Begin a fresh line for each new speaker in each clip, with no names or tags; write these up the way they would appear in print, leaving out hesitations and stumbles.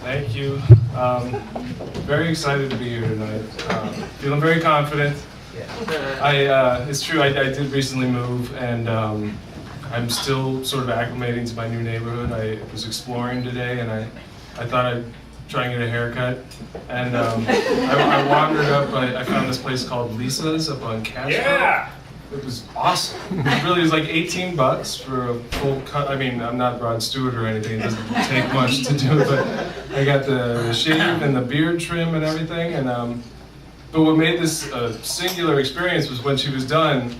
Thank you. Very excited to be here tonight. Feeling very confident. It's true, I did recently move, and I'm still sort of acclimating to my new neighborhood. I was exploring today, and I thought I'd try and get a haircut. And I wandered up, I found this place called Lisa's up on Castro.
Yeah!
It was awesome. It really was like $18 for a full cut. I mean, I'm not Rod Stewart or anything. It doesn't take much to do it, but I got the shave and the beard trim and everything. And but what made this a singular experience was when she was done,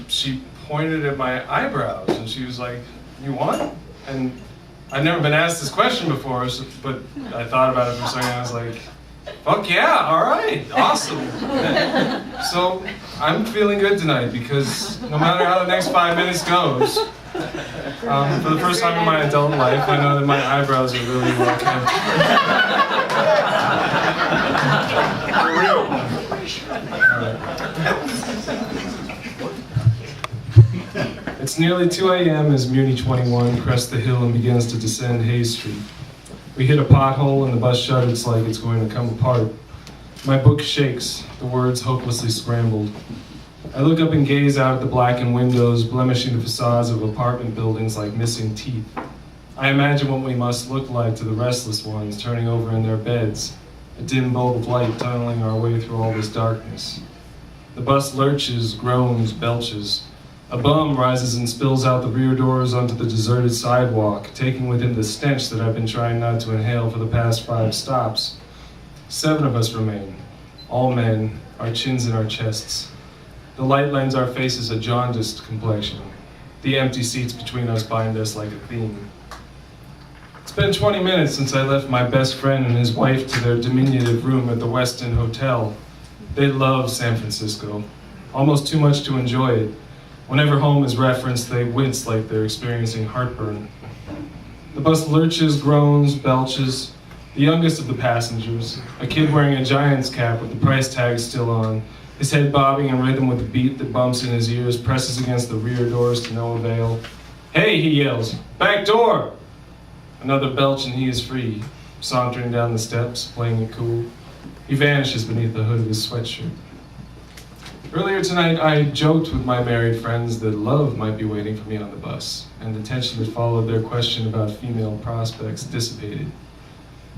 she pointed at my eyebrows and she was like, "You want?" And I'd never been asked this question before, but I thought about it for a second and I was like, fuck yeah, all right, awesome. So I'm feeling good tonight because no matter how the next 5 minutes goes, for the first time in my adult life, I know that my eyebrows are really well kept.
For real.
It's nearly 2 a.m. as Muni 21 crests the hill and begins to descend Hayes Street. We hit a pothole and the bus shudders like it's going to come apart. My book shakes, the words hopelessly scrambled. I look up and gaze out at the blackened windows, blemishing the facades of apartment buildings like missing teeth. I imagine what we must look like to the restless ones turning over in their beds, a dim bulb of light tunneling our way through all this darkness. The bus lurches, groans, belches. A bum rises and spills out the rear doors onto the deserted sidewalk, taking with him the stench that I've been trying not to inhale for the past 5 stops. 7 of us remain, all men, our chins in our chests. The light lends our faces a jaundiced complexion. The empty seats between us bind us like a theme. It's been 20 minutes since I left my best friend and his wife to their diminutive room at the Westin Hotel. They love San Francisco, almost too much to enjoy it. Whenever home is referenced, they wince like they're experiencing heartburn. The bus lurches, groans, belches. The youngest of the passengers, a kid wearing a Giants cap with the price tag still on, his head bobbing in rhythm with the beat that bumps in his ears, presses against the rear doors to no avail. "Hey," he yells, "back door!" Another belch and he is free, sauntering down the steps, playing it cool. He vanishes beneath the hood of his sweatshirt. Earlier tonight, I joked with my married friends that love might be waiting for me on the bus, and the tension that followed their question about female prospects dissipated.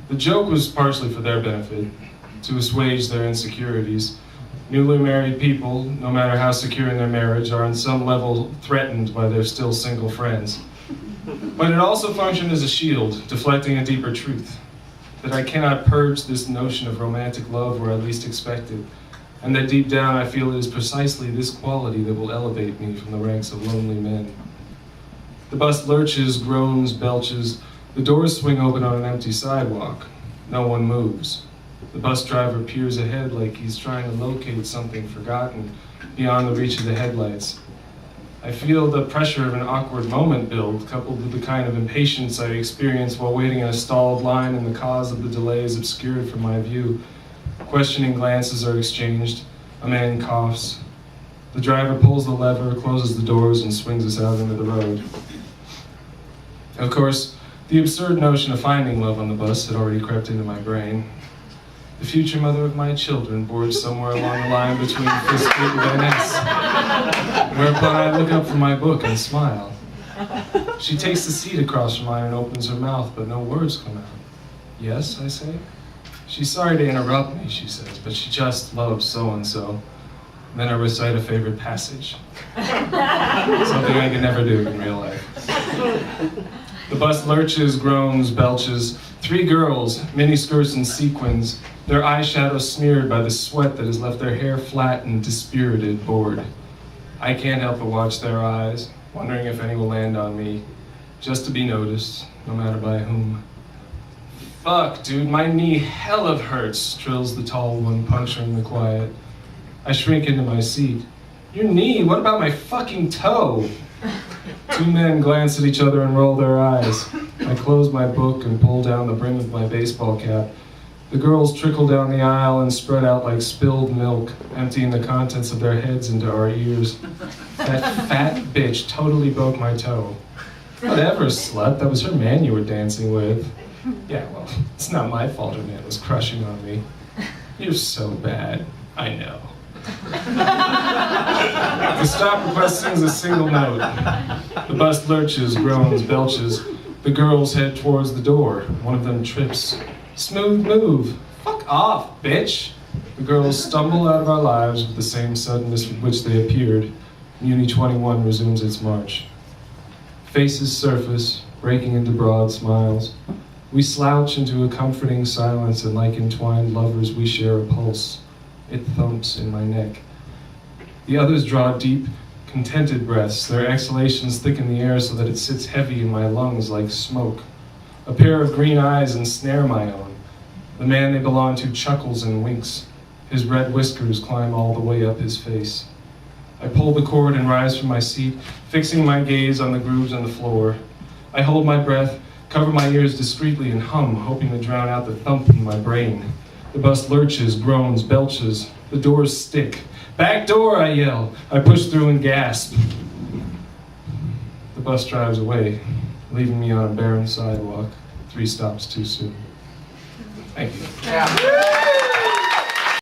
The joke was partially for their benefit, to assuage their insecurities. Newly married people, no matter how secure in their marriage, are on some level threatened by their still single friends. But it also functioned as a shield, deflecting a deeper truth, that I cannot purge this notion of romantic love where I least expect it, and that deep down I feel it is precisely this quality that will elevate me from the ranks of lonely men. The bus lurches, groans, belches. The doors swing open on an empty sidewalk. No one moves. The bus driver peers ahead like he's trying to locate something forgotten beyond the reach of the headlights. I feel the pressure of an awkward moment build, coupled with the kind of impatience I experience while waiting in a stalled line and the cause of the delay is obscured from my view. Questioning glances are exchanged. A man coughs. The driver pulls the lever, closes the doors, and swings us out into the road. Of course, the absurd notion of finding love on the bus had already crept into my brain. The future mother of my children boards somewhere along the line between Fifth Street and Van Ness. Whereupon I look up from my book and smile. She takes the seat across from mine and opens her mouth, but no words come out. "Yes," I say. "She's sorry to interrupt me," she says, "but she just loves so-and-so." Then I recite a favorite passage. Something I can never do in real life. The bus lurches, groans, belches. 3 girls, miniskirts and sequins, their eyeshadow smeared by the sweat that has left their hair flat and dispirited, bored. I can't help but watch their eyes, wondering if any will land on me, just to be noticed, no matter by whom. "Fuck, dude, my knee hella hurts," trills the tall one, puncturing the quiet. I shrink into my seat. "Your knee? What about my fucking toe?" 2 men glance at each other and roll their eyes. I close my book and pull down the brim of my baseball cap. The girls trickle down the aisle and spread out like spilled milk, emptying the contents of their heads into our ears. That fat bitch totally broke my toe. Whatever, slut, that was her man you were dancing with. Yeah, well, it's not my fault a man was crushing on me. You're so bad, I know. The stop request sings a single note. The bus lurches, groans, belches. The girls head towards the door. One of them trips. Smooth move. Fuck off, bitch. The girls stumble out of our lives with the same suddenness with which they appeared. Muni 21 resumes its march. Faces surface, breaking into broad smiles. We slouch into a comforting silence, and like entwined lovers we share a pulse. It thumps in my neck. The others draw deep, contented breaths. Their exhalations thicken the air so that it sits heavy in my lungs like smoke. A pair of green eyes ensnare my own. The man they belong to chuckles and winks. His red whiskers climb all the way up his face. I pull the cord and rise from my seat, fixing my gaze on the grooves on the floor. I hold my breath, cover my ears discreetly, and hum, hoping to drown out the thump in my brain. The bus lurches, groans, belches. The doors stick. Back door, I yell. I push through and gasp. The bus drives away, leaving me on a barren sidewalk, 3 stops too soon. Thank you.
Yeah.